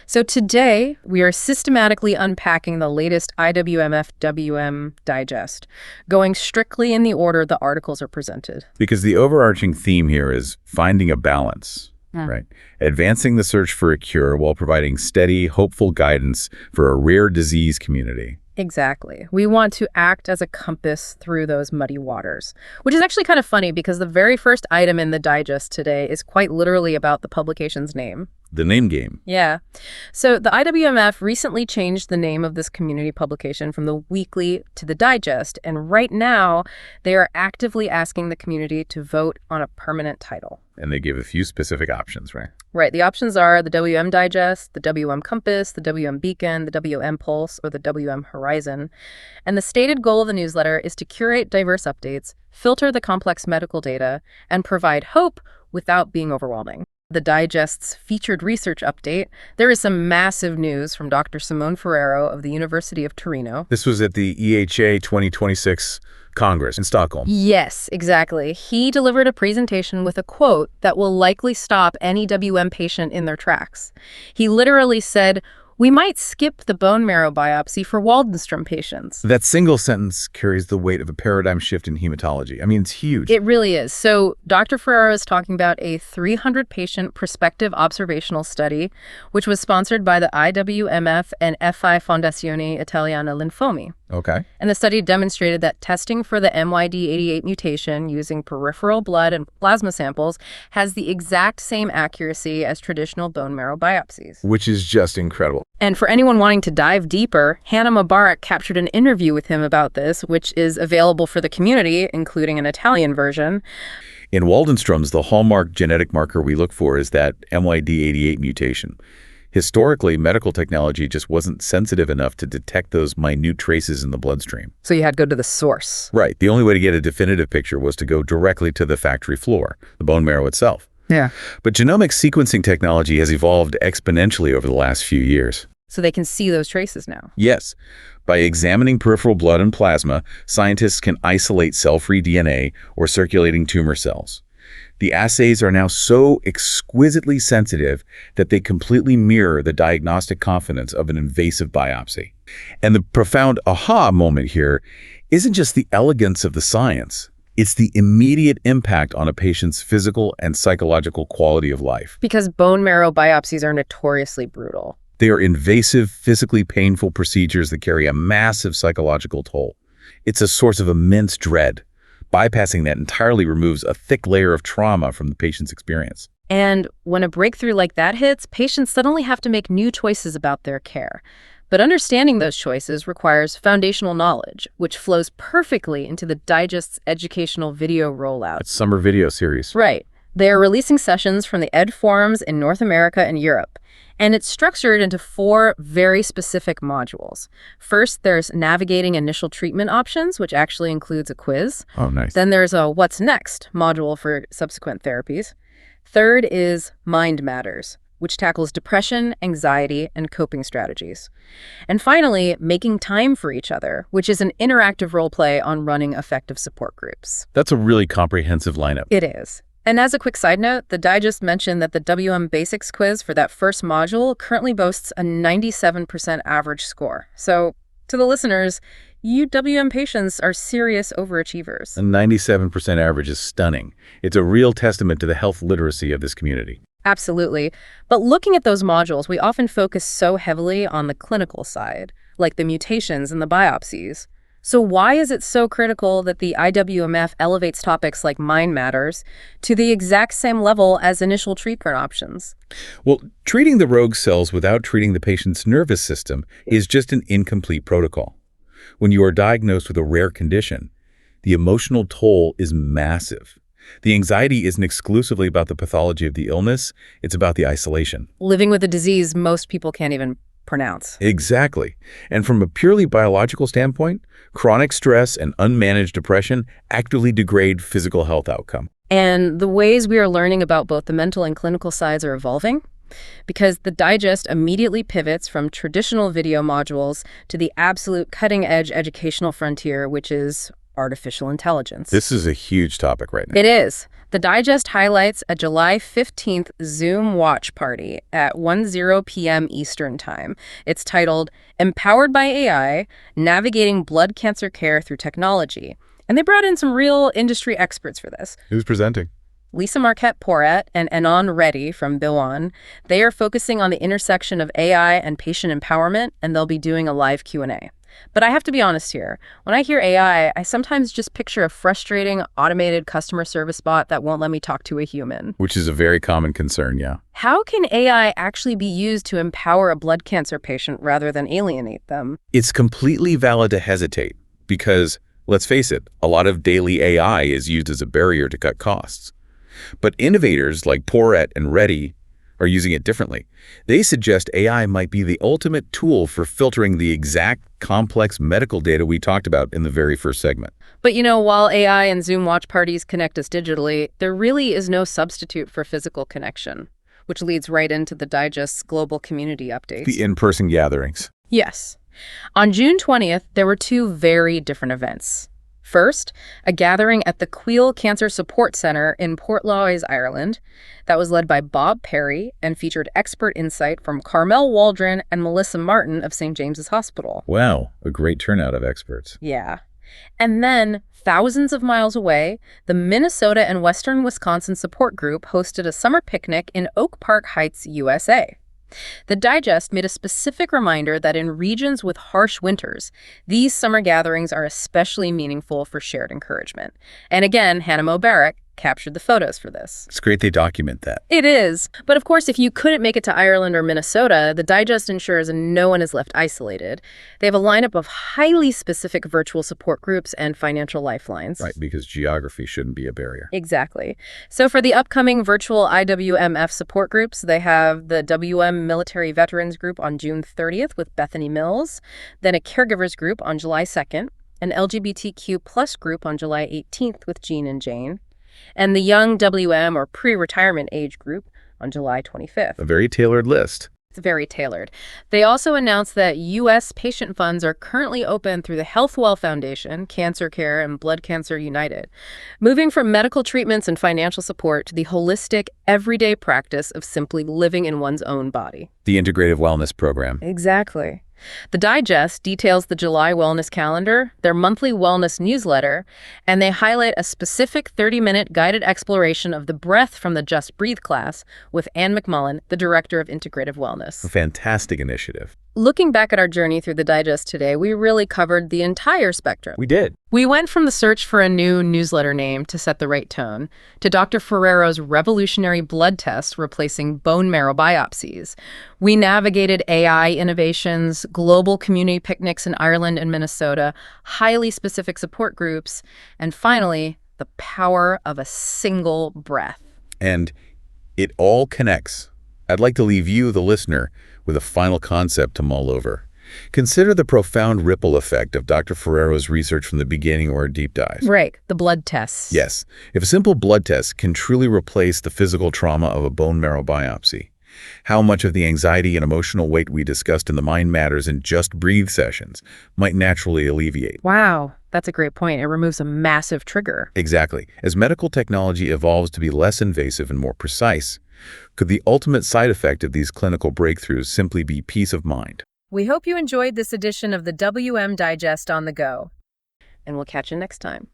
So today, we are systematically unpacking the latest IWMF WM digest, going strictly in the order the articles are presented. Because the overarching theme here is finding a balance, right? Advancing the search for a cure while providing steady, hopeful guidance for a rare disease community. Exactly. We want to act as a compass through those muddy waters, which is actually kind of funny because the very first item in the digest today is quite literally about the publication's name. The name game. Yeah. So the IWMF recently changed the name of this community publication from the weekly to the digest, and right now they are actively asking the community to vote on a permanent title. And they give a few specific options, right? Right. The options are the WM Digest, the WM Compass, the WM Beacon, the WM Pulse, or the WM Horizon. And the stated goal of the newsletter is to curate diverse updates, filter the complex medical data, and provide hope without being overwhelming. The Digest's featured research update, there is some massive news from Dr. Simone Ferrero of the University of Torino. This was at the EHA 2026 Congress in Stockholm. Yes, exactly. He delivered a presentation with a quote that will likely stop any WM patient in their tracks. He literally said, "We might skip the bone marrow biopsy for Waldenstrom patients." That single sentence carries the weight of a paradigm shift in hematology. I mean, it's huge. It really is. So Dr. Ferrero is talking about a 300-patient prospective observational study, which was sponsored by the IWMF and FI Fondazione Italiana Linfomi. Okay. And the study demonstrated that testing for the MYD88 mutation using peripheral blood and plasma samples has the exact same accuracy as traditional bone marrow biopsies. Which is just incredible. And for anyone wanting to dive deeper, Hannah Mubarak captured an interview with him about this, which is available for the community, including an Italian version. In Waldenstrom's, the hallmark genetic marker we look for is that MYD88 mutation. Historically, medical technology just wasn't sensitive enough to detect those minute traces in the bloodstream. So you had to go to the source. Right. The only way to get a definitive picture was to go directly to the factory floor, the bone marrow itself. Yeah. But genomic sequencing technology has evolved exponentially over the last few years. So they can see those traces now. Yes. By examining peripheral blood and plasma, scientists can isolate cell-free DNA or circulating tumor cells. The assays are now so exquisitely sensitive that they completely mirror the diagnostic confidence of an invasive biopsy. And the profound aha moment here isn't just the elegance of the science. It's the immediate impact on a patient's physical and psychological quality of life. Because bone marrow biopsies are notoriously brutal. They are invasive, physically painful procedures that carry a massive psychological toll. It's a source of immense dread. Bypassing that entirely removes a thick layer of trauma from the patient's experience. And when a breakthrough like that hits, patients suddenly have to make new choices about their care. But understanding those choices requires foundational knowledge, which flows perfectly into the Digest's educational video rollout. It's summer video series. Right. They are releasing sessions from the Ed forums in North America and Europe. And it's structured into 4 very specific modules. First, there's navigating initial treatment options, which actually includes a quiz. Oh, nice. Then there's a what's next module for subsequent therapies. Third is Mind Matters, which tackles depression, anxiety, and coping strategies. And finally, Making Time for Each Other, which is an interactive role play on running effective support groups. That's a really comprehensive lineup. It is. And as a quick side note, the Digest mentioned that the WM Basics quiz for that first module currently boasts a 97% average score. So, to the listeners, you WM patients are serious overachievers. A 97% average is stunning. It's a real testament to the health literacy of this community. Absolutely. But looking at those modules, we often focus so heavily on the clinical side, like the mutations and the biopsies. So why is it so critical that the IWMF elevates topics like Mind Matters to the exact same level as initial treatment options? Well, treating the rogue cells without treating the patient's nervous system is just an incomplete protocol. When you are diagnosed with a rare condition, the emotional toll is massive. The anxiety isn't exclusively about the pathology of the illness, it's about the isolation. Living with a disease most people can't even pronounce. Exactly. And from a purely biological standpoint, chronic stress and unmanaged depression actively degrade physical health outcome. And the ways we are learning about both the mental and clinical sides are evolving, because the Digest immediately pivots from traditional video modules to the absolute cutting-edge educational frontier, which is artificial intelligence. This is a huge topic right now. It is. The digest highlights a July 15th Zoom watch party at 1:00 p.m. Eastern Time. It's titled Empowered by AI, Navigating Blood Cancer Care Through Technology. And they brought in some real industry experts for this. Who's presenting? Lisa Marquette-Porat and Anon Reddy from Biwan. They are focusing on the intersection of AI and patient empowerment, and they'll be doing a live Q&A. But I have to be honest here. When I hear AI, I sometimes just picture a frustrating, automated customer service bot that won't let me talk to a human. Which is a very common concern, yeah. How can AI actually be used to empower a blood cancer patient rather than alienate them? It's completely valid to hesitate because, let's face it, a lot of daily AI is used as a barrier to cut costs. But innovators like Porat and Reddy are using it differently. They suggest AI might be the ultimate tool for filtering the exact complex medical data we talked about in the very first segment. But while AI and Zoom watch parties connect us digitally, there really is no substitute for physical connection, which leads right into the Digest's global community updates. The in-person gatherings. Yes. On June 20th, there were two very different events. First, a gathering at the Queel Cancer Support Centre in Portlaoise, Ireland, that was led by Bob Perry and featured expert insight from Carmel Waldron and Melissa Martin of St. James's Hospital. Wow, a great turnout of experts. Yeah. And then, thousands of miles away, the Minnesota and Western Wisconsin Support Group hosted a summer picnic in Oak Park Heights, USA. The Digest made a specific reminder that in regions with harsh winters, these summer gatherings are especially meaningful for shared encouragement. And again, Hannah Mobarak captured the photos for this. It's great they document that. It is. But of course, if you couldn't make it to Ireland or Minnesota, the Digest ensures no one is left isolated. They have a lineup of highly specific virtual support groups and financial lifelines. Right, because geography shouldn't be a barrier. Exactly. So for the upcoming virtual IWMF support groups, they have the WM Military Veterans Group on June 30th with Bethany Mills, then a Caregivers Group on July 2nd, an LGBTQ plus group on July 18th with Jean and Jane, and the Young WM or pre-retirement age group on July 25th. A very tailored list. It's very tailored. They also announced that U.S. patient funds are currently open through the HealthWell Foundation, Cancer Care, and Blood Cancer United, moving from medical treatments and financial support to the holistic, everyday practice of simply living in one's own body. The Integrative Wellness Program. Exactly. The Digest details the July wellness calendar, their monthly wellness newsletter, and they highlight a specific 30-minute guided exploration of the breath from the Just Breathe class with Anne McMullen, the director of Integrative Wellness. A fantastic initiative. Looking back at our journey through the Digest today, we really covered the entire spectrum. We did. We went from the search for a new newsletter name to set the right tone, to Dr. Ferrero's revolutionary blood test replacing bone marrow biopsies. We navigated AI innovations, global community picnics in Ireland and Minnesota, highly specific support groups, and finally, the power of a single breath. And it all connects. I'd like to leave you, the listener, with a final concept to mull over. Consider the profound ripple effect of Dr. Ferrero's research from the beginning or a deep dive. Right, the blood tests. Yes, if a simple blood test can truly replace the physical trauma of a bone marrow biopsy, how much of the anxiety and emotional weight we discussed in the Mind Matters and Just Breathe sessions might naturally alleviate. Wow, that's a great point. It removes a massive trigger. Exactly. As medical technology evolves to be less invasive and more precise, could the ultimate side effect of these clinical breakthroughs simply be peace of mind? We hope you enjoyed this edition of the WM Digest on the Go, and we'll catch you next time.